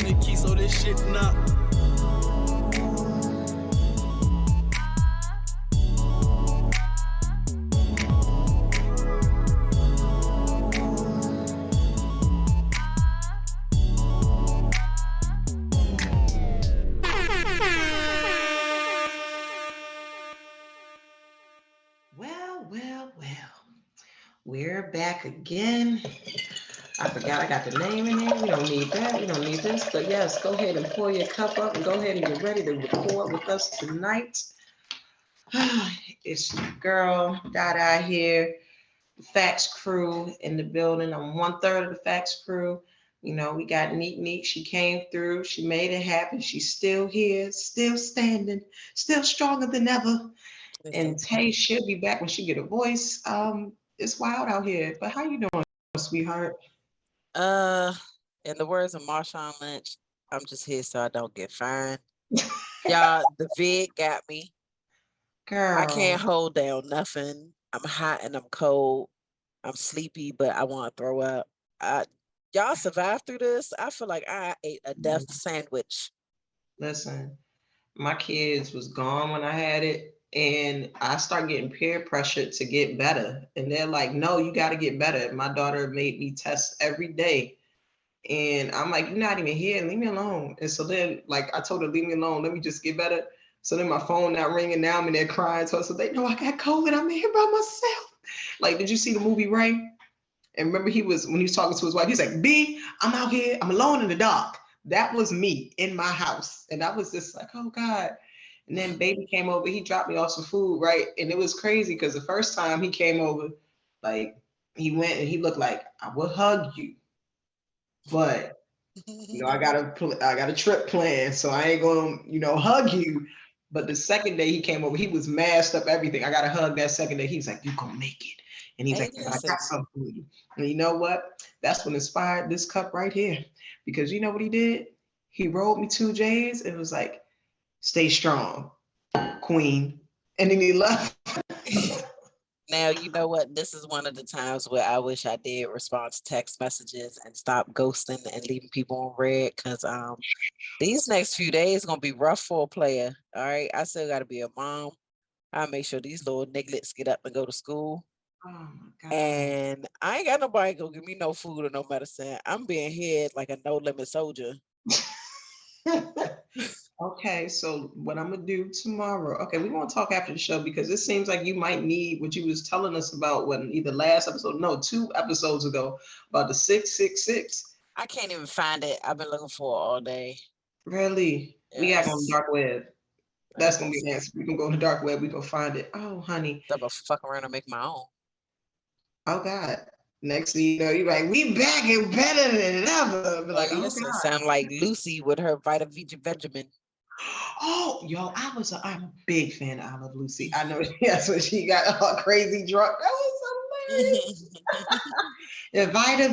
the key, so this shit not. We're back again. I forgot I got the name in there. We don't need that. We don't need this. But yes, go ahead and pour your cup up and go ahead and get ready to record with us tonight. It's your girl, Dada here. The F.A.C.T.S crew in the building. I'm 1/3 of the F.A.C.T.S crew. You know, we got Nek Nek. She came through. She made it happen. She's still here, still standing, still stronger than ever. And Tay, she'll be back when she get a voice. It's wild out here. But how you doing, sweetheart? In the words of Marshawn Lynch, I'm just here so I don't get fined. Y'all, the vid got me. Girl, I can't hold down nothing. I'm hot and I'm cold. I'm sleepy, but I want to throw up. Y'all survived through this. I feel like I ate a death sandwich. Listen, my kids was gone when I had it, and I start getting peer pressured to get better. And they're like, no, you got to get better. My daughter made me test every day. And I'm like, you're not even here. Leave me alone. And so then, like, I told her, leave me alone. Let me just get better. So then my phone not ringing. Now I'm in there crying. So they know I got COVID. I'm here by myself. Like, did you see the movie Ray? And remember when he was talking to his wife, he's like, B, I'm out here. I'm alone in the dark. That was me in my house. And I was just like, oh God. And then baby came over. He dropped me off some food, right? And it was crazy because the first time he came over, like, he went and he looked like, I will hug you. But I got a trip planned, so I ain't gonna hug you. But the second day he came over, he was masked up everything. I got a hug that second day. He was like, "You gonna make it," and he's like, "I got something for you." And you know what? That's what inspired this cup right here, because you know what he did? He rolled me 2 J's and was like, "Stay strong, Queen," and then he left. Now, you know what? This is one of the times where I wish I did respond to text messages and stop ghosting and leaving people on red, because these next few days going to be rough for a player. All right. I still got to be a mom. I make sure these little nigglets get up and go to school. Oh my God. And I ain't got nobody go give me no food or no medicine. I'm being hid like a no limit soldier. Okay, so what I'm gonna do tomorrow? Okay, we're gonna talk after the show because it seems like you might need what you was telling us about when either last episode, no, 2 episodes ago about the 666. I can't even find it. I've been looking for it all day. Really? Yes. We got on the dark web. That's gonna be the answer. We can go on the dark web. We can find it. Oh, honey. I'm gonna fuck around and make my own. Oh God. Next thing you know, you're like, we back and better than ever. But like, listen, sound like Lucy with her Vita Benjamin. Oh, yo, I'm a big fan of Olive Lucy. I know that's when she got all crazy drunk. That was hilarious. Yeah, Vita.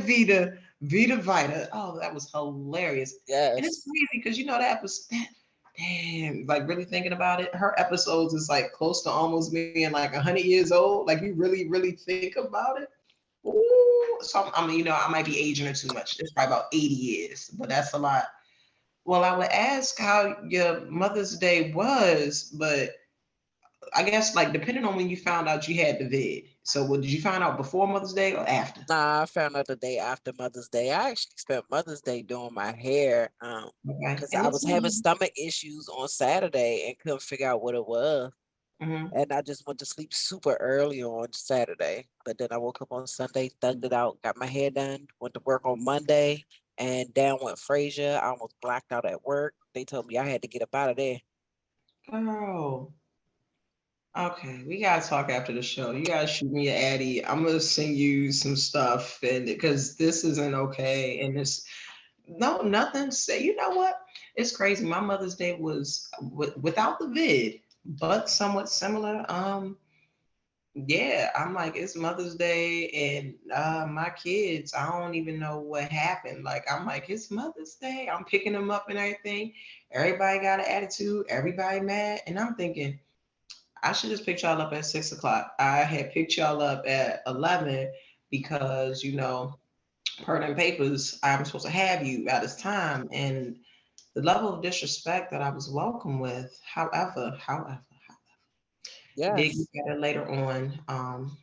Oh, that was hilarious. Yes. And it's crazy because that was that. Damn, like really thinking about it, her episodes is like close to almost being like 100 years old. Like you really, really think about it. Ooh, so I might be aging her too much. It's probably about 80 years, but that's a lot. Well, I would ask how your Mother's Day was, but I guess like depending on when you found out you had the vid. So did you find out before Mother's Day or after? Nah, I found out the day after Mother's Day. I actually spent Mother's Day doing my hair because I was having stomach issues on Saturday and couldn't figure out what it was. Mm-hmm. And I just went to sleep super early on Saturday. But then I woke up on Sunday, thugged it out, got my hair done, went to work on Monday, and down went Frazier. I almost blacked out at work. They told me I had to get up out of there. Girl. Okay, we gotta talk after the show. You gotta shoot me an addy. I'm gonna send you some stuff, and because this isn't okay, and nothing. Say, you know what? It's crazy. My Mother's Day was without the vid, but somewhat similar. Yeah, I'm like, it's Mother's Day, and my kids, I don't even know what happened. Like, I'm like, it's Mother's Day. I'm picking them up and everything. Everybody got an attitude. Everybody mad, and I'm thinking, I should just pick y'all up at 6 o'clock. I had picked y'all up at 11 because, per them papers, I'm supposed to have you at this time. And the level of disrespect that I was welcome with, however, it did Yes. get better later on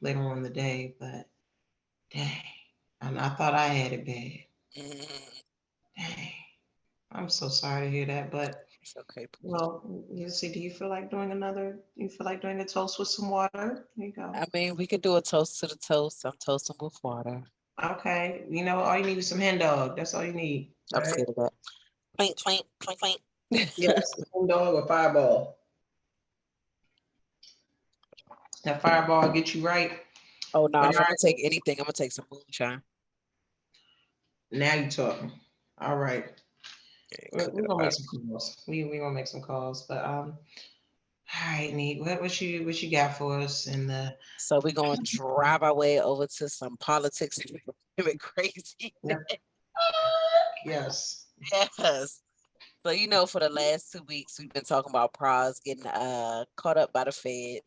in the day, but dang, and I thought I had it bad. Dang, I'm so sorry to hear that, but It's okay. well, you see, do you feel like doing you feel like doing a toast with some water? There you go. I mean, we could do a toast to the toast. I'm toasting with water. Okay, you know, all you need is some hen dog. That's all you need. All I'm right. scared of that. Clink, clink, clink, clink. Yes, hen dog or fireball. That fireball get you right. Oh no, But if all I'm gonna right, take anything, I'm gonna take some moonshine. now you talking. All right, Yeah, we're, cook we're it up gonna make right. some calls. We gonna make some calls. But all right, Neat. What you got for us in the? So we're gonna drive our way over to some politics and crazy. Yes. Yes. So for the last 2 weeks we've been talking about Praz getting caught up by the Fed.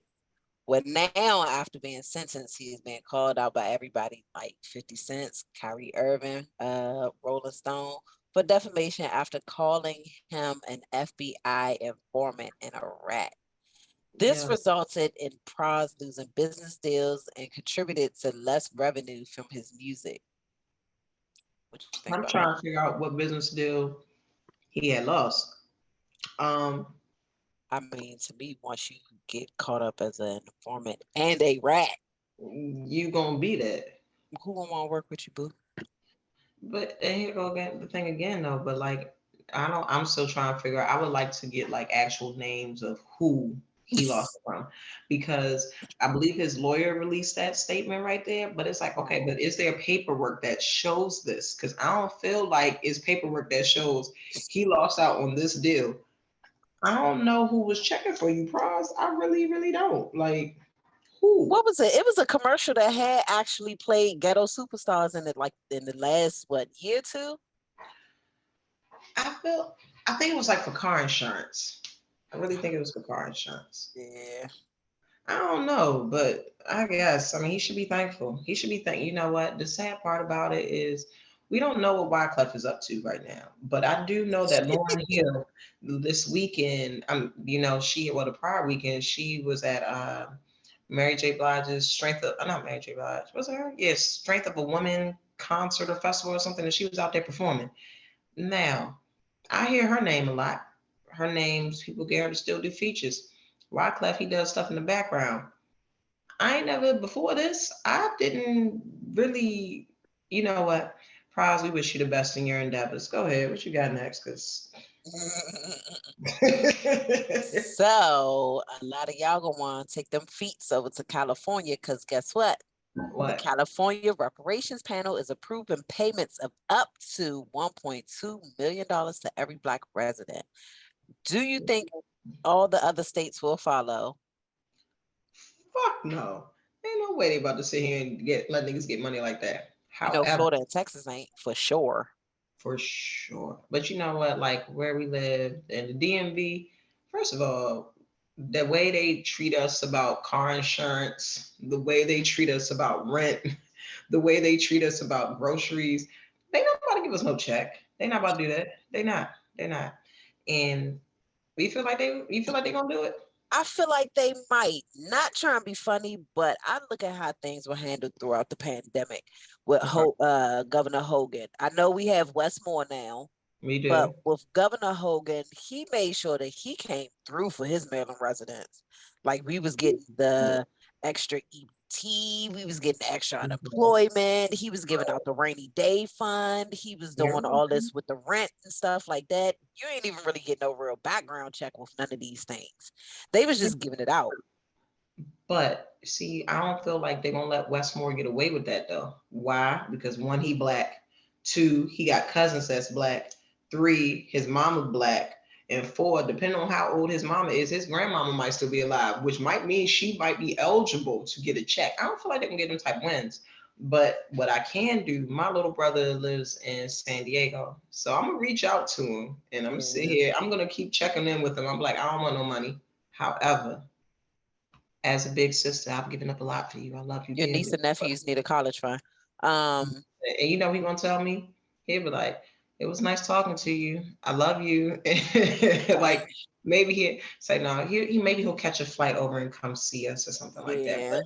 Well, now after being sentenced, he is being called out by everybody like 50 Cents, Kyrie Irving, Rolling Stone, for defamation after calling him an FBI informant and a rat. This Yeah. resulted in Praz losing business deals and contributed to less revenue from his music. What you think I'm about that? trying to figure out what business deal he had lost. Um, I mean, to me, once you get caught up as an informant and a rat, you gonna be that. who gonna want to work with you, boo? But and here go again the thing again though. But like I'm still trying to figure out. I would like to get like actual names of who he lost it from, because I believe his lawyer released that statement right there. But it's like, okay, but is there paperwork that shows this? Because I don't feel like it's paperwork that shows he lost out on this deal. I don't know who was checking for you, Pros. I really, really don't. Like who? What was it? It was a commercial that had actually played Ghetto Superstars in it, like in the last year or two. I I think it was like for car insurance. I really think it was for car insurance. Yeah. I don't know, but I guess I mean he should be thankful. He should be thankful. You know what? The sad part about it is we don't know what Wyclef is up to right now. But I do know that Lauren Hill this weekend, the prior weekend she was at Mary J. Blige's Strength of not Mary J. Blige, was it her? Yes, Strength of a Woman concert or festival or something, and she was out there performing. Now, I hear her name a lot. Her name's people get her to still do features. Wyclef, he does stuff in the background. I ain't never before this. I didn't really, you know what? Prize, we wish you the best in your endeavors. Go ahead. What you got next? Cause So a lot of y'all gonna want to take them feats over to California, because guess what? The what? California Reparations Panel is approving payments of up to $1.2 million to every Black resident. Do you think all the other states will follow? Fuck no. Ain't no way they about to sit here and let niggas get money like that. However, Florida and Texas ain't for sure. for sure. But you know what? Like where we live in the DMV, first of all, the way they treat us about car insurance, the way they treat us about rent, the way they treat us about groceries, they not about to give us no check. They not about to do that. They not. They not. And you feel like they gonna do it? I feel like they might, not trying to be funny, but I look at how things were handled throughout the pandemic with Okay. Governor Hogan. I know we have Westmore now, We but do. with Governor Hogan, he made sure that he came through for his Maryland residents. Like we was getting the extra EBT, we was getting extra unemployment, he was giving out the rainy day fund, he was Yeah. doing all this with the rent and stuff like that. You ain't even really getting no real background check with none of these things. They was just giving it out. But see, I don't feel like they're gonna let Westmore get away with that though. Why? Because one, he black. Two, he got cousins that's black. Three, his mama black. And four, depending on how old his mama is, his grandmama might still be alive, which might mean she might be eligible to get a check. I don't feel like they can get them type wins. But what I can do, my little brother lives in San Diego. So I'm gonna reach out to him and I'm gonna sit Yeah. here. I'm gonna keep checking in with him. I'm like, I don't want no money. However, as a big sister, I've given up a lot for you. I love you Your dearly. niece and nephews need a college fund. And you know he gonna tell me? He'll be like, "It was nice talking to you. I love you." Like maybe he'll say no. He maybe he'll catch a flight over and come see us or something like that. Yeah.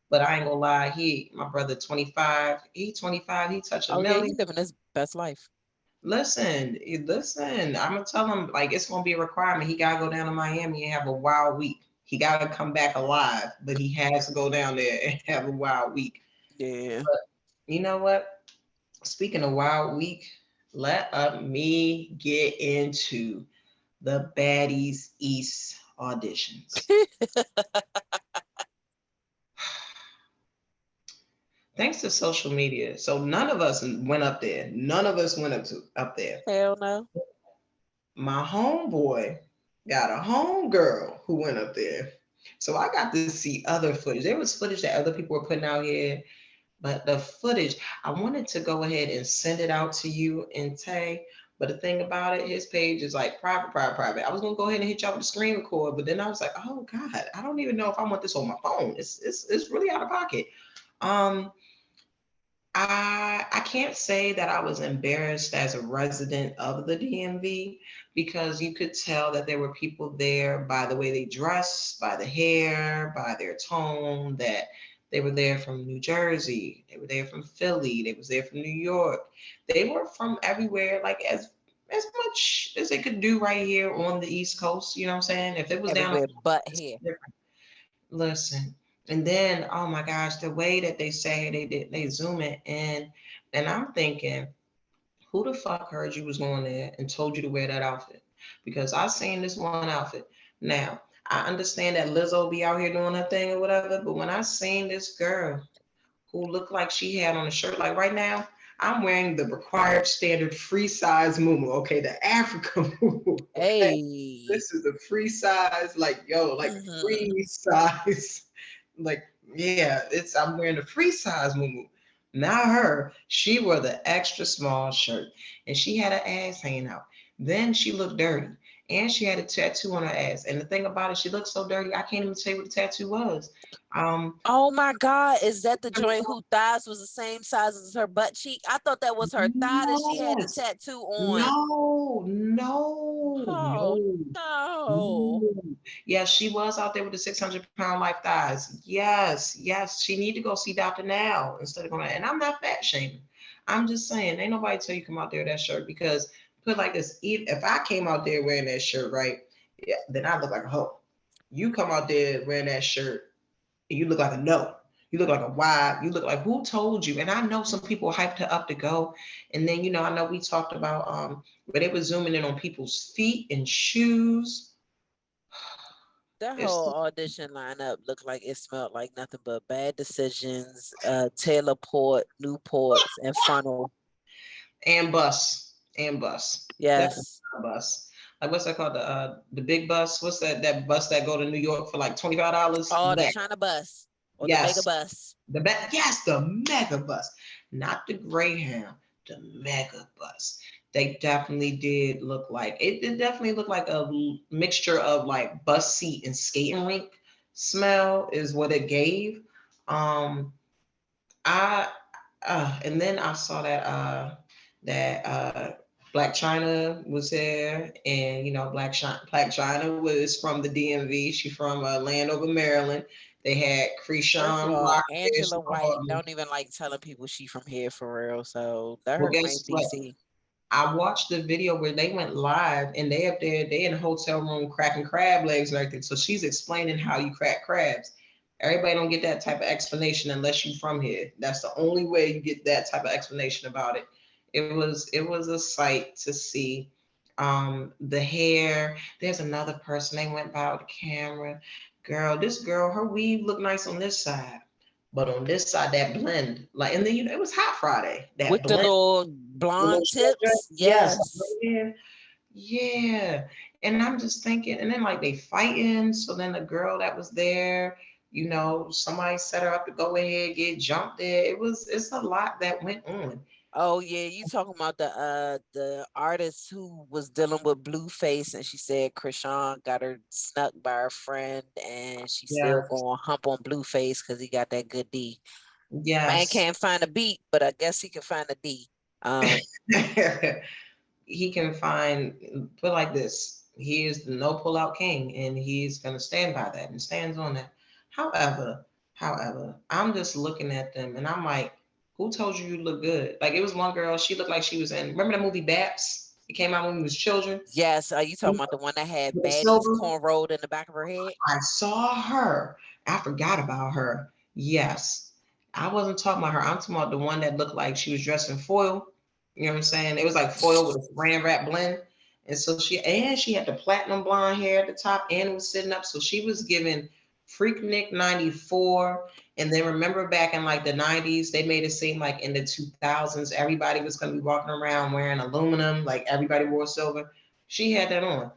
But I ain't gonna lie. My brother 25. He 25. He touched a Oh yeah, he million. living his best life. Listen. I'm gonna tell him like it's gonna be a requirement. He gotta go down to Miami and have a wild week. He gotta come back alive, but he has to go down there and have a wild week. Yeah. But you know what? Speaking of wild week, me get into the Baddies East auditions. Thanks to social media. So none of us went up there. None of us went up there. Hell no. My homeboy got a homegirl who went up there. So I got to see other footage. There was footage that other people were putting out here, but the footage, I wanted to go ahead and send it out to you and Tay. But the thing about it, his page is like private. I was gonna go ahead and hit y'all with the screen record, but then I was like, oh God, I don't even know if I want this on my phone. It's really out of pocket. Um, I can't say that I was embarrassed as a resident of the DMV because you could tell that there were people there by the way they dress, by the hair, by their tone, that they were there from New Jersey, they were there from Philly, they was there from New York. They were from everywhere, like as much as they could do right here on the East Coast, you know what I'm saying? If it was down Everywhere but here. listen, and then oh my gosh, the way that they say they zoom it in, and I'm thinking, who the fuck heard you was going there and told you to wear that outfit? Because I seen this one outfit. Now I understand that Lizzo be out here doing her thing or whatever, but when I seen this girl who looked like she had on a shirt, like right now, I'm wearing the required standard free size muumuu, okay, the Africa muumuu. Okay, Hey. this is the free size, like yo, like free size, like yeah, I'm wearing the free size muumuu. Not her. She wore the extra small shirt, and she had her ass hanging out. Then she looked dirty, and she had a tattoo on her ass. And the thing about it, she looked so dirty, I can't even tell you what the tattoo was. Oh my God, is that the joint whose thighs was the same size as her butt cheek? I thought that was her thigh that she had the Yes. tattoo on. No, Oh no. no. Yeah, she was out there with the 600-pound life thighs. Yes. She need to go see Dr. Now instead of going. And I'm not fat shaming. I'm just saying, ain't nobody tell you come out there with that shirt because put like this. If I came out there wearing that shirt, right, yeah, then I look like a hoe. You come out there wearing that shirt, and you look like a no. You look like a why. You look like who told you? And I know some people hyped her up to go. And then, I know we talked about where they were zooming in on people's feet and shoes. That It's whole audition lineup looked like it smelled like nothing but bad decisions, Taylor Port, Newports, and funnel. and bus. Definitely Yes. bus. Like what's that called? The big bus. What's that bus that go to New York for like $25? Oh, the China bus or the mega Yes. bus. The mega bus, not the Greyhound, the mega bus. They definitely did look like it definitely looked like a mixture of like bus seat and skating rink smell is what it gave. Um, I and then I saw that Black China was there, and Black China was from the DMV. She from Landover, Maryland. They had First of Krishan all, Rock there. Angela White don't even like telling people she from here for real. So let Well, her claim guess what? DC. I watched the video where they went live, and they up there, they in a hotel room cracking crab legs and everything. So she's explaining how you crack crabs. Everybody don't get that type of explanation unless you from here. That's the only way you get that type of explanation about it. It was a sight to see. The hair. There's another person. They went by with the camera. Girl, this girl, her weave looked nice on this side, but on this side, that blend, like, and then it was Hot Friday. That With the blend, little the little blonde straight dress. tips. Yes, Yes. yeah. And I'm just thinking, and then like they fighting. So then the girl that was there, somebody set her up to go ahead, get jumped there. It's a lot that went on. Oh yeah, you talking about the artist who was dealing with Blueface, and she said Krishan got her snuck by her friend, and she still Yes. going hump on Blueface because he got that good D. Man Yes. can't find a beat, but I guess he can find a D. He can find, put like this, he is the no pullout king, and he's going to stand by that and stands on that. However, I'm just looking at them and I'm like, who told you you look good? Like, it was one girl, she looked like she was in, remember the movie Babs? It came out when we was children. Yes, are you talking about the one that had With the Baddies silver. cornrowed in the back of her head? I saw her. I forgot about her. Yes. I wasn't talking about her. I'm talking about the one that looked like she was dressed in foil. You know what I'm saying? It was like foil with a saran wrap blend. And so she had the platinum blonde hair at the top and it was sitting up. So she was giving Freaknik 94. And then remember back in like the 90s, they made it seem like in the 2000s, everybody was going to be walking around wearing aluminum, like everybody wore silver. She had that on.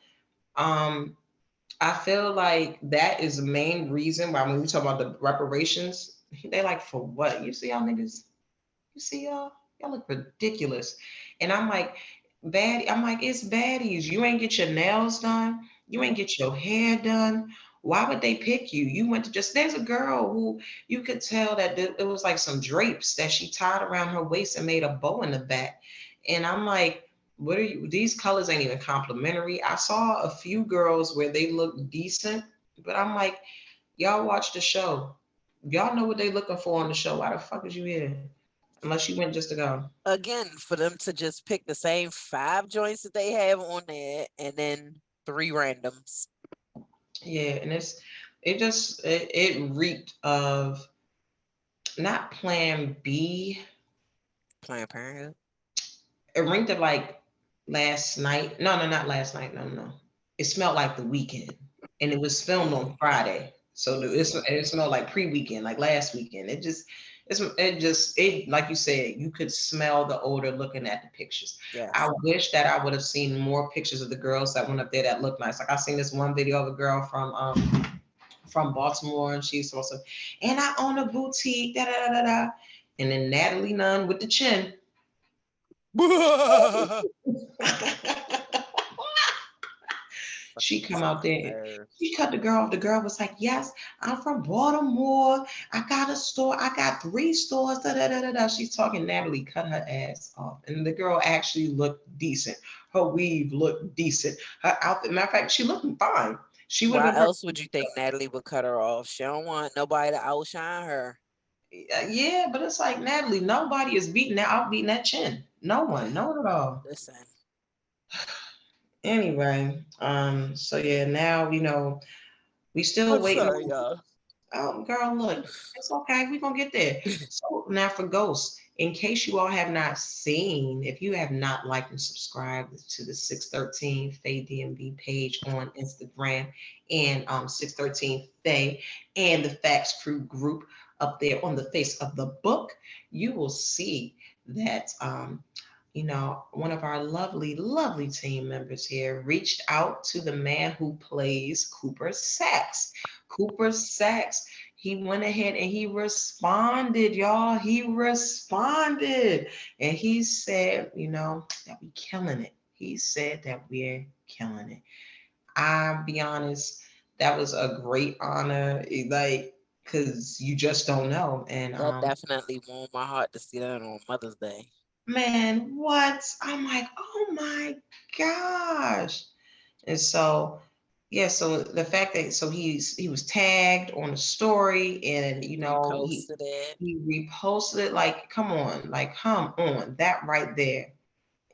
I feel like that is the main reason why when we talk about the reparations, they like, for what? You see y'all niggas, you see y'all look ridiculous. And I'm like, it's baddies. You ain't get your nails done. You ain't get your hair done. Why would they pick you? You went to there's a girl who you could tell that it was like some drapes that she tied around her waist and made a bow in the back. And I'm like, what are you? These colors ain't even complimentary. I saw a few girls where they look decent, but I'm like, y'all watch the show. Y'all know what they looking for on the show. Why the fuck is you here? Unless you went just to go. Again, for them to just pick the same 5 joints that they have on there and then 3 randoms. Yeah, and it reeked of not Plan B. Planned Parenthood. It reeked of like last night. No, not last night. No. It smelled like the weekend, and it was filmed on Friday, so it smelled like pre-weekend, like last weekend. It like you said, you could smell the odor looking at the pictures. Yes. I wish that I would have seen more pictures of the girls that went up there that looked nice. Like I seen this one video of a girl from Baltimore, and she's supposed to, and I own a boutique, da da da da. And then Natalie Nunn with the chin. She come out there. She cut the girl off. The girl was like, "Yes, I'm from Baltimore. I got a store. I got 3 stores." Da, da, da, da, da. She's talking. Natalie cut her ass off, and the girl actually looked decent. Her weave looked decent. Her outfit, matter of fact, she looked fine. She would. Why else would you think Natalie would cut her off? She don't want nobody to outshine her. Yeah, but it's like, Natalie, nobody is outbeating that chin. No one at all. Listen. Anyway, so yeah, now we still waiting. Sorry, y'all. Oh, girl, look, it's okay. We're gonna get there. So now for Ghosts, in case you all have not seen, if you have not liked and subscribed to the 613 Faye DMV page on Instagram and 613 Faye and the Facts Crew group up there on the face of the book, you will see that one of our lovely, lovely team members here reached out to the man who plays Cooper Saxe. Cooper Saxe, he went ahead and he responded, y'all. He responded. And he said, that we killing it. He said that we're killing it. I'll be honest, that was a great honor. Like, because you just don't know. And that definitely warmed my heart to see that on Mother's Day. Man, what? I'm like, oh my gosh. And so, yeah, so the fact that he was tagged on a story, and he reposted it, like, come on, that right there.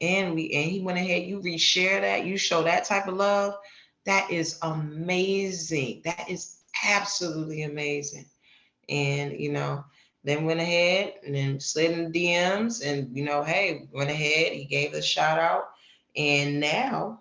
And he went ahead, you reshare that, you show that type of love. That is amazing. That is absolutely amazing. And then went ahead and then slid in the DMs, and hey, went ahead, he gave a shout out. And now,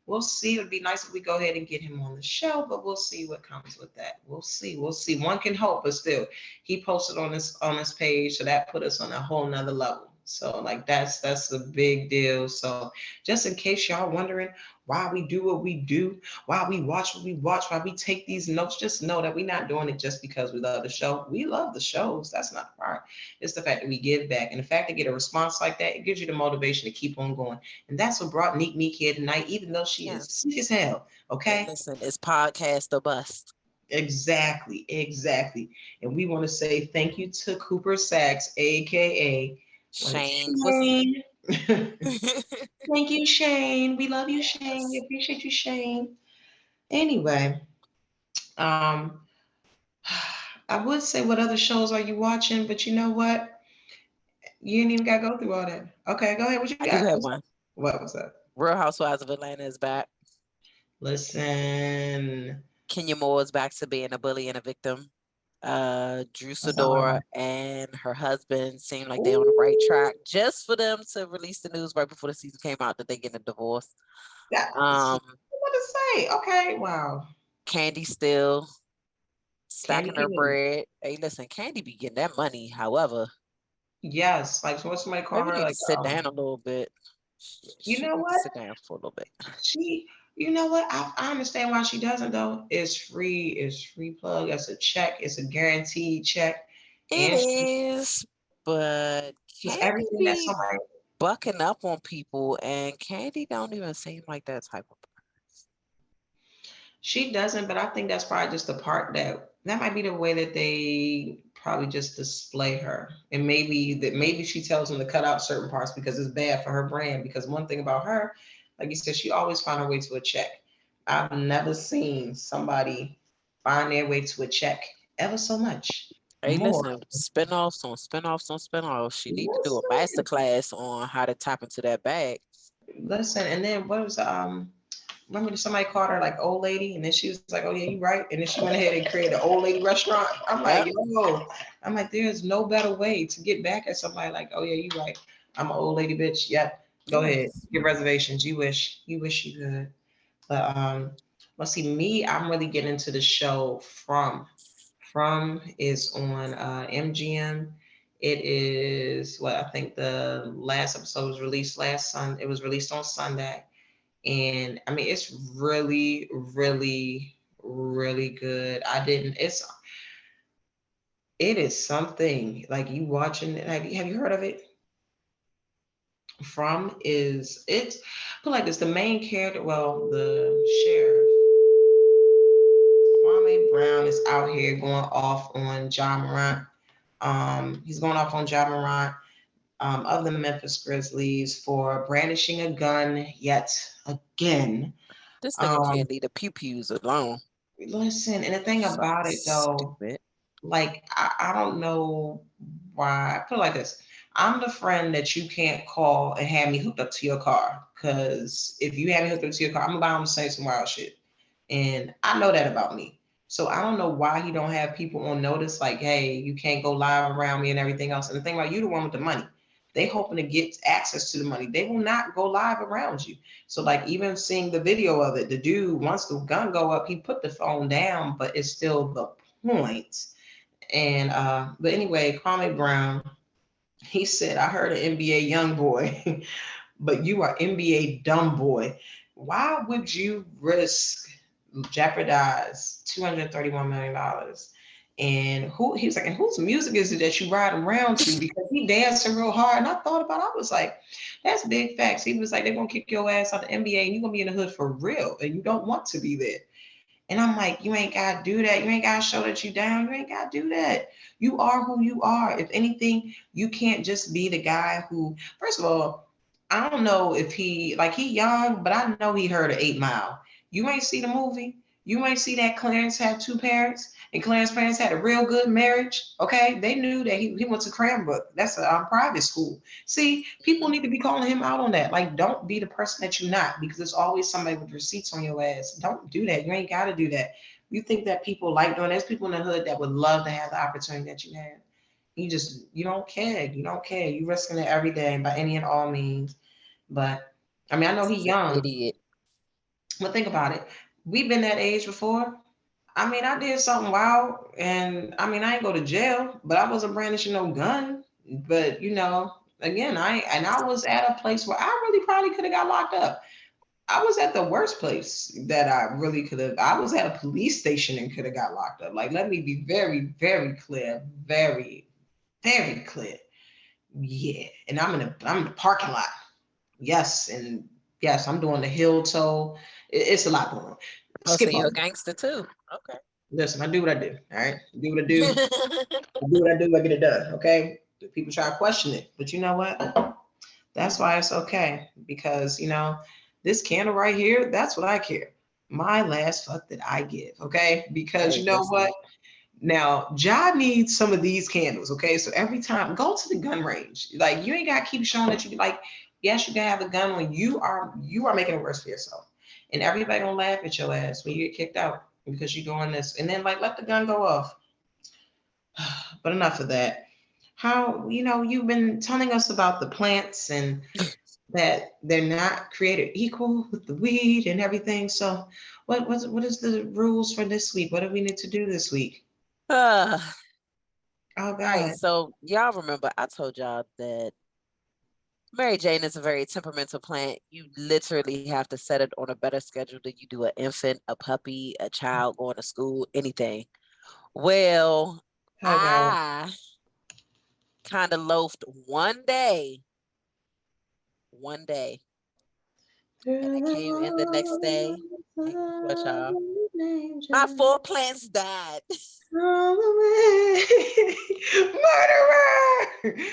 we'll see. It'd be nice if we go ahead and get him on the show, but we'll see what comes with that. We'll see. One can hope, but still, he posted on his page, so that put us on a whole nother level. So like that's a big deal. So just in case y'all wondering why we do what we do, why we watch what we watch, why we take these notes, just know that we're not doing it just because we love the show. We love the shows. That's not the part. It's the fact that we give back. And the fact to get a response like that, it gives you the motivation to keep on going. And that's what brought Nek Nek here tonight, even though she is sick as hell. Okay? Listen, it's podcast or bust. Exactly. And we want to say thank you to Cooper Sacks, aka Shane was. Shane. Thank you, Shane. We love you, Shane. We appreciate you, Shane. Anyway, um, I would say what other shows are you watching, but you know what? You ain't even gotta go through all that. Okay, go ahead. What you I do got? have one. What was that? Real Housewives of Atlanta is back. Listen. Kenya Moore is back to being a bully and a victim. Drew Uh, Sidora and her husband seem like they're on the right ooh, track. Just for them to release the news right before the season came out that they getting a divorce. that's what to say. Okay, wow. Candy still Candy stacking her King. bread. Hey, listen, Candy be getting that money. However, Yes, like so when somebody call maybe her need to like, sit down a little bit. you She know need to what? sit down for a little bit. She, you know what? I understand why she doesn't though. It's free. It's free plug. It's a check. It's a guaranteed check, It and is, but it's Candy everything that be somebody. bucking up on people, and Candy don't even seem like that type of person. She doesn't, but I think that's probably just the part that might be the way that they probably just display her, and maybe she tells them to cut out certain parts because it's bad for her brand. Because one thing about her, like you said, she always found her way to a check. I've never seen somebody find their way to a check ever so much Hey, more. listen, spinoffs on spinoffs on spinoffs. She need to do a master Listen, class on how to tap into that bag. listen, and then what was remember somebody called her like old lady, and then she was like, "Oh yeah, you right," and then she went ahead and created an old lady restaurant. I'm like, Yep. yo, I'm like, there's no better way to get back at somebody like, "Oh yeah, you right. I'm an old lady bitch." Yep, go ahead, Yes. get reservations. You wish you could. But let's see, me, I'm really getting into the show From. From is on MGM. It is what I think the last episode was released last Sunday. It was released on Sunday, and I mean it's really, really, really good. It is something like you watching it. Have you heard of it? From is it's put like this. The main character, well, the sheriff Kwame Brown is out here going off on John Morant. He's going off on John Morant of the Memphis Grizzlies for brandishing a gun yet again. This nigga Um, can't leave the pew pews alone. Listen, and the thing about it though, Stupid. like I don't know why. I put it like this. I'm the friend that you can't call and have me hooked up to your car. Cause if you have me hooked up to your car, I'm about to say some wild shit. And I know that about me. So I don't know why he don't have people on notice, like, hey, you can't go live around me and everything else. And the thing about you, the one with the money, they hoping to get access to the money. They will not go live around you. So like even seeing the video of it, the dude once the gun go up, he put the phone down, but it's still the point. And but anyway, Kwame Brown, he said, I heard an NBA young boy, but you are NBA dumb boy. Why would you risk jeopardize $231 million? And he was like, and whose music is it that you ride around to? Because he dancing real hard. And I thought about it, I was like, that's big facts. He was like, they're gonna kick your ass out the NBA and you're gonna be in the hood for real. And you don't want to be there. And I'm like, you ain't gotta do that. You ain't gotta show that you down. You ain't gotta do that. You are who you are. If anything, you can't just be the guy who, first of all, I don't know if he young, but I know he heard of 8 Mile. You ain't see the movie. You ain't see that Clarence had two parents and Clarence's parents had a real good marriage. Okay. They knew that he went to Cranbrook. That's a private school. See, people need to be calling him out on that. Like, don't be the person that you're not because there's always somebody with receipts on your ass. Don't do that. You ain't got to do that. You think that people like doing there's people in the hood that would love to have the opportunity that you had. You don't care. You don't care. You risking it every day by any and all means. But I mean, I know This he is an young, idiot. but think about it. We've been that age before. I mean, I did something wild, and I mean, I ain't go to jail, but I wasn't brandishing no gun. But again, I was at a place where I really probably could have got locked up. I was at the worst place that I really could have. I was at a police station and could have got locked up. Like, let me be very, very clear, very, very clear. Yeah, and I'm in the parking lot. Yes, and yes, I'm doing the heel toe. It's a lot going on. Oh, so Skip you're over. a gangster too? Okay. Listen, I do what I do. All right. I do what I do. I do what I do. I get it done. Okay. People try to question it, but you know what? That's why it's okay because this candle right here. That's what I care. My last fuck that I give. Okay. Because Hey, you know what? listen. Now, John needs some of these candles, okay? So every time, go to the gun range. Like you ain't gotta keep showing that you be like, yes, you can have a gun when you are making it worse for yourself. And everybody gonna laugh at your ass when you get kicked out because you're doing this. And then like let the gun go off. But enough of that. How you've been telling us about the plants and that they're not created equal with the weed and everything. So what is the rules for this week? What do we need to do this week? Uh, Oh right. God. So y'all remember I told y'all that Mary Jane is a very temperamental plant. You literally have to set it on a better schedule than you do an infant, a puppy, a child going to school, anything. Well, Oh God. I kind of loafed one day, and I Through the came in the next day. And guess what, water y'all? My danger, 4 plants died. all the way. Murderer!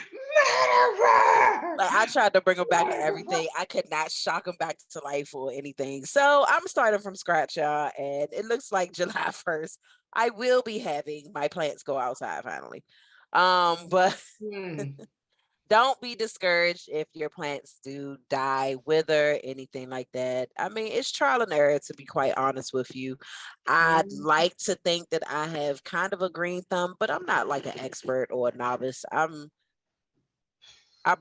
Murderer! Like I tried to bring them back to everything. I could not shock them back to life or anything. So I'm starting from scratch, y'all. And it looks like July 1st, I will be having my plants go outside finally. But Hmm. don't be discouraged if your plants do die, wither, anything like that. I mean, it's trial and error, to be quite honest with you. I'd like to think that I have kind of a green thumb, but I'm not like an expert or a novice. I'll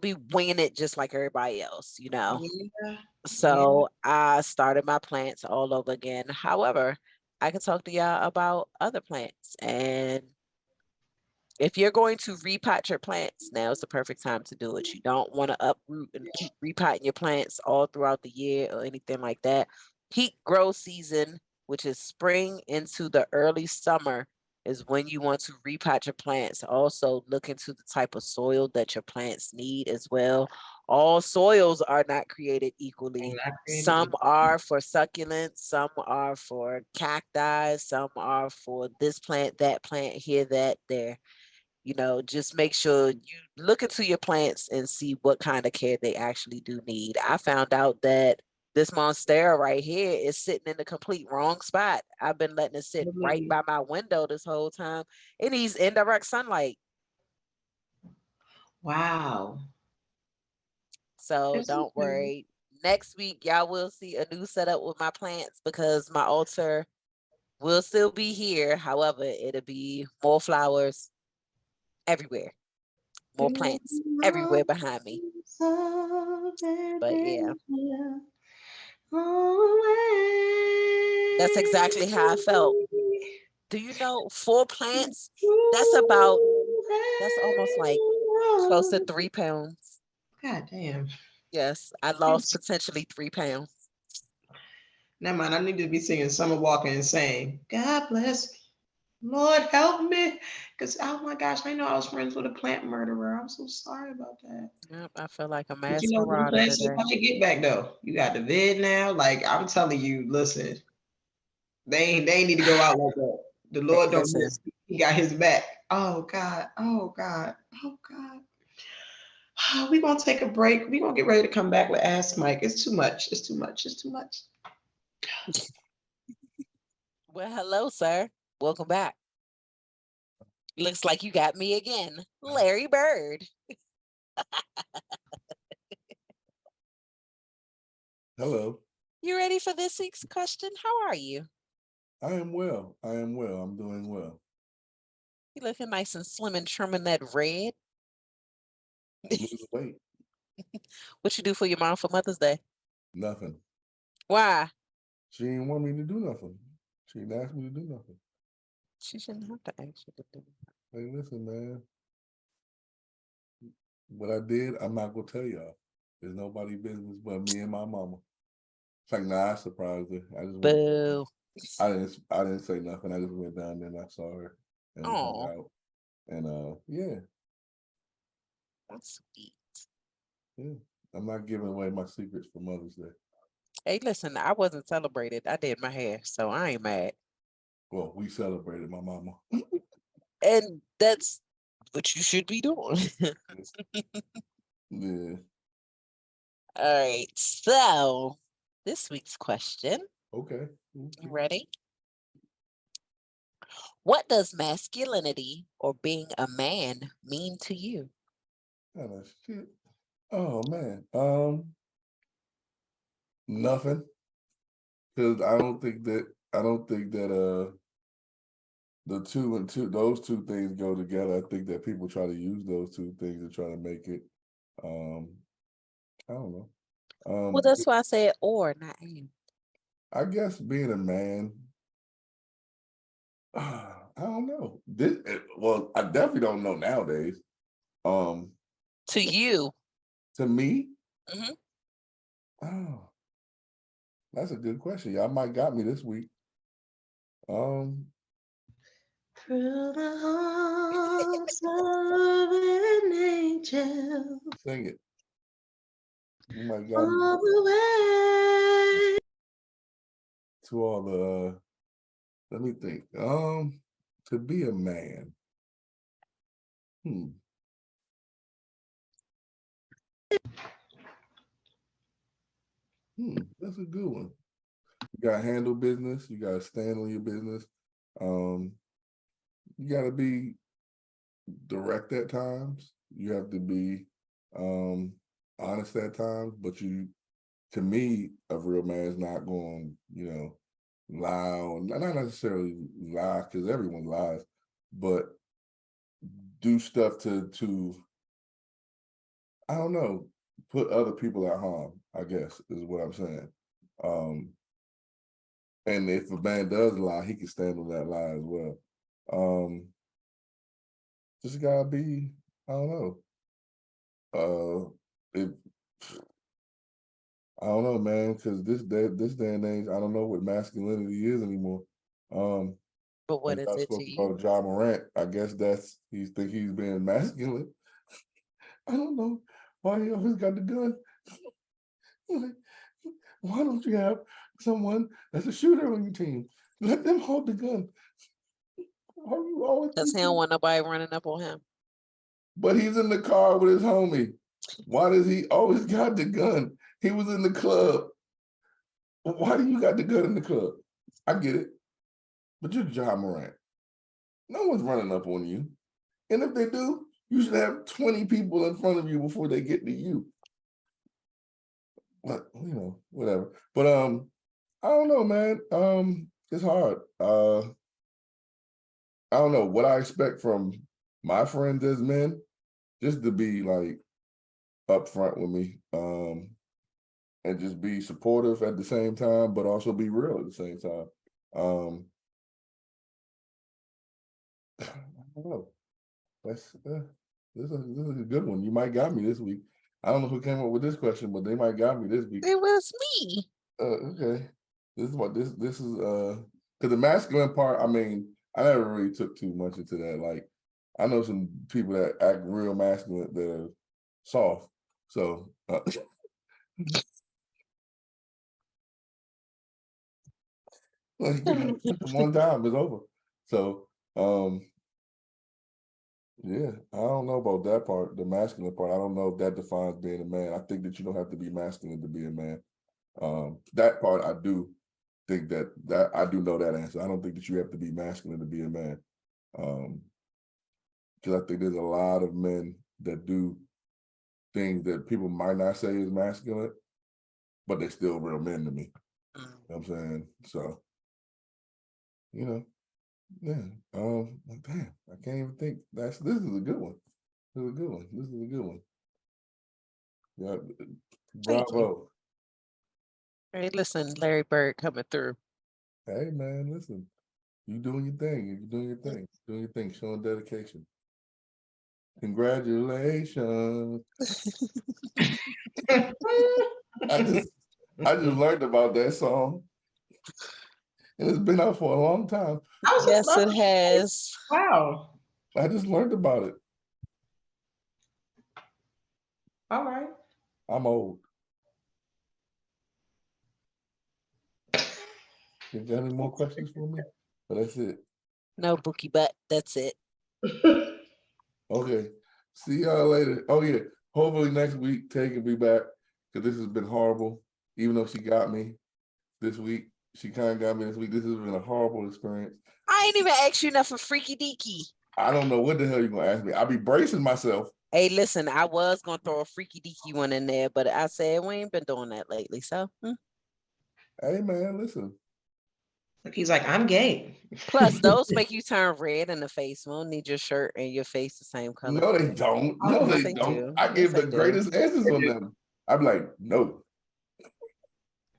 be winging it just like everybody else, you know. Yeah. Yeah. So I started my plants all over again. However, I can talk to y'all about other plants. And if you're going to repot your plants, now is the perfect time to do it. You don't want to uproot and keep repotting your plants all throughout the year or anything like that. Peak growth season, which is spring into the early summer, is when you want to repot your plants. Also, look into the type of soil that your plants need as well. All soils are not created They're equally. not created Some equal. are for succulents, some are for cacti, some are for this plant, that plant, here, that, there. Just make sure you look into your plants and see what kind of care they actually do need. I found out that this monstera right here is sitting in the complete wrong spot. I've been letting it sit right by my window this whole time. It needs indirect sunlight. Wow. So It's don't okay. worry. Next week, y'all will see a new setup with my plants because my altar will still be here. However, it'll be more flowers everywhere, more Through plants the everywhere behind me. mountains of But yeah. danger, away. That's exactly how I felt. Do you know 4 plants? That's about that's almost like close to 3 pounds. God damn. Yes, I lost potentially 3 pounds. Never mind. I need to be singing Summer Walker and saying, God bless me. Lord help me. Because, oh my gosh, I know I was friends with a plant murderer. I'm so sorry about that. Yep, I feel like a But mass them marauder plants are today. hard to get back though. You got the vid now. Like I'm telling you, listen, they ain't need to go out like that. The Hey, Lord don't listen, miss. He got his back. Oh God. Oh God. Oh God. We're gonna take a break. We're gonna get ready to come back with Ask Mike. It's too much. It's too much. It's too much. well, hello, sir. Welcome back. Looks like you got me again, Larry Bird. Hello. You ready for this week's question? How are you? I am well. I am well. I'm doing well. You looking nice and slim and trim in that red. Lose weight. What you do for your mom for Mother's Day? Nothing. Why? She didn't want me to do nothing. She didn't ask me to do nothing. She shouldn't have to ask you to do. Hey, listen, man. What I did, I'm not gonna tell y'all. There's nobody business but me and my mama. It's like, nah, I surprised her. I just went. Boo. I didn't say nothing. I just went down there and I saw her and we hung Oh, out. And yeah, that's sweet. yeah. I'm not giving away my secrets for Mother's Day. Hey, listen, I wasn't celebrated. I did my hair, so I ain't mad. Well, we celebrated my mama. And that's what you should be doing. Yeah. All right. So this week's question. Okay. You ready? What does masculinity or being a man mean to you? Oh, shit. Oh man. Nothing. Because I don't think that those two things go together. I think that people try to use those two things to try to make it I don't know. Well, that's why I said or, not and. I guess being a man, I don't know. Well, I definitely don't know nowadays. To you. To me? Mm-hmm. Oh, that's a good question. Y'all might got me this week. Through the arms of an angel. Sing it. You might got all me. the way. To all the let me think. To be a man. That's a good one. You gotta handle business, you gotta stand on your business. You gotta be direct at times. You have to be honest at times, but to me, a real man is not going, lie or not necessarily lie, because everyone lies, but do stuff to I don't know, put other people at harm, I guess is what I'm saying. And if a man does lie, he can stand on that lie as well. Just gotta be, I don't know. If I don't know, man, because this day and age, I don't know what masculinity is anymore. But what like is I it spoke to you? about Ja Morant. I guess he's being masculine. I don't know why he always got the gun. Like, why don't you have someone that's a shooter on your team? Let them hold the gun. Why you always? Because he don't want nobody running up on him. But he's in the car with his homie. Why does he always got the gun? He was in the club. Why do you got the gun in the club? I get it. But you're Ja Morant. No one's running up on you. And if they do, you should have 20 people in front of you before they get to you. But, whatever. But I don't know, man. It's hard. I don't know what I expect from my friends as men, just to be like upfront with me. And just be supportive at the same time, but also be real at the same time. I don't know. This is a good one. You might got me this week. I don't know who came up with this question, but they might got me this week. It was me. Okay. This is because the masculine part, I mean, I never really took too much into that. Like, I know some people that act real masculine that are soft. So like, one time it's over. So yeah, I don't know about that part, the masculine part. I don't know if that defines being a man. I think that you don't have to be masculine to be a man. That part I do think that I do know that answer. I don't think that you have to be masculine to be a man. Because I think there's a lot of men that do things that people might not say is masculine, but they're still real men to me. You know what I'm saying? So, yeah. Damn, I can't even think. This is a good one. This is a good one. This is a good one. Yeah, bravo. Hey, listen, Larry Bird coming through. Hey man, listen. You doing your thing. You're doing your thing. Doing your thing. Showing dedication. Congratulations. I just learned about that song. And it's been out for a long time. Yes, it has. Wow. I just learned about it. All right. I'm old. You got any more questions for me? But that's it. No bookie butt. That's it. Okay. See y'all later. Oh yeah. Hopefully next week Tay can be back because this has been horrible. Even though she got me this week, she kind of got me this week. This has been a horrible experience. I ain't even asked you nothing freaky deaky. I don't know what the hell you're gonna ask me. I'll be bracing myself. Hey, listen, I was gonna throw a freaky deaky one in there, but I said we ain't been doing that lately. So Hey man, listen. Look, he's like, I'm gay. Plus, those make you turn red in the face. We don't need your shirt and your face the same color. No, they don't. No, Yes, they don't. do. I gave Yes, the greatest answers on them. I'm like, no.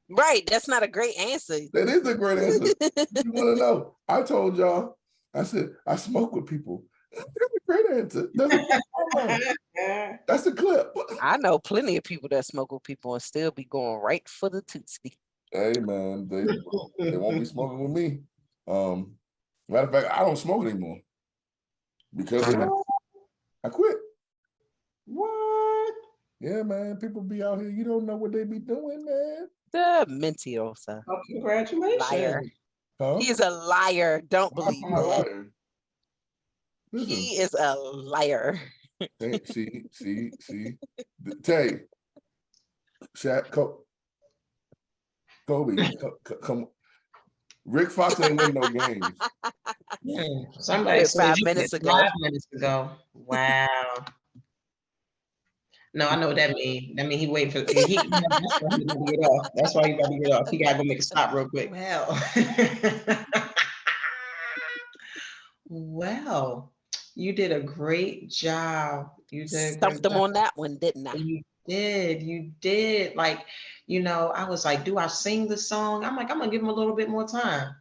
Right, that's not a great answer. That is a great answer. You want to know? I told y'all. I said I smoke with people. That's a great answer. That's a clip. I know plenty of people that smoke with people and still be going right for the tootsie. Hey man, they won't be smoking with me. Matter of fact, I don't smoke anymore because of that. I quit. What? Yeah, man. People be out here. You don't know what they be doing, man. The Mentiosa. Oh, congratulations. Liar. Huh? He's a liar. Don't believe I'm not a that. liar. Listen, he is a liar. see. Tay, Shaq, Kobe, come. Rick Fox ain't win no games. Somebody said 5 minutes ago. 5 minutes ago. Wow. No, I know what that means. That means he waiting for that's why he got to get off. That's why he got to get off. He got to go make a stop real quick. Well. Well, you did a great job. You did stumped them on that one, didn't I? You did. Like, I was like, do I sing the song? I'm like, I'm gonna give him a little bit more time.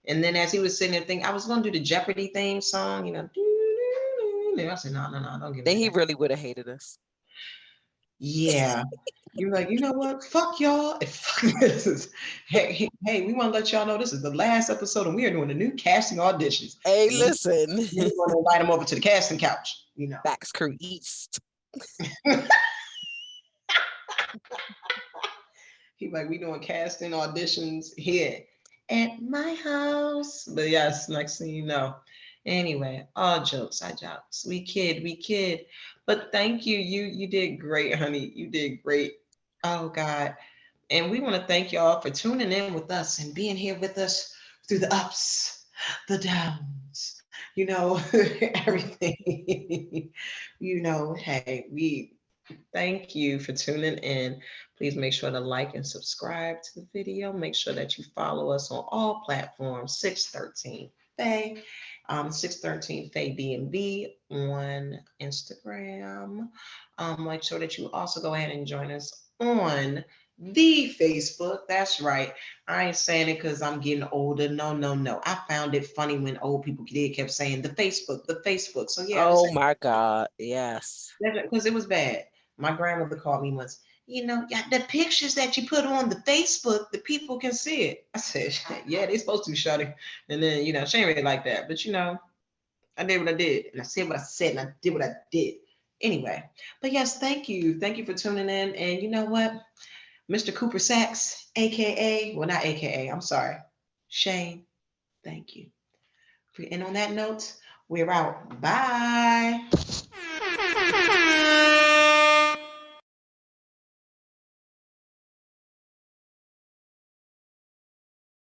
And then as he was sitting there thinking, I was gonna do the Jeopardy theme song, I said, no, don't give me Then he really would have hated us. Yeah. You're like, you know what? Fuck y'all. Fuck this. Hey, we want to let y'all know this is the last episode and we are doing the new casting auditions. Hey, listen. We're going to invite him over to the casting couch, Fax Crew East. He like, we doing casting auditions here at my house. But yes, next thing you know. Anyway, all jokes, we kid. But thank you. You did great, honey. You did great. Oh God. And we want to thank y'all for tuning in with us and being here with us through the ups, the downs, everything. Hey, we thank you for tuning in. Please make sure to like and subscribe to the video. Make sure that you follow us on all platforms, 613 Faye, 613 Faye B&B on Instagram. Make sure that you also go ahead and join us on the Facebook. That's right. I ain't saying it because I'm getting older. No. I found it funny when old people kept saying the Facebook. So yeah. Oh my God. Yes. Because it was bad. My grandmother called me once. The pictures that you put on the Facebook, the people can see it. I said, yeah, they supposed to, shawty. And then, she ain't really like that. But, I did what I did. And I said what I said. And I did what I did. Anyway. But yes, thank you. Thank you for tuning in. And you know what? Mr. Cooper Sachs, a.k.a. Well, not a.k.a. I'm sorry. Shane, thank you. And on that note, we're out. Bye.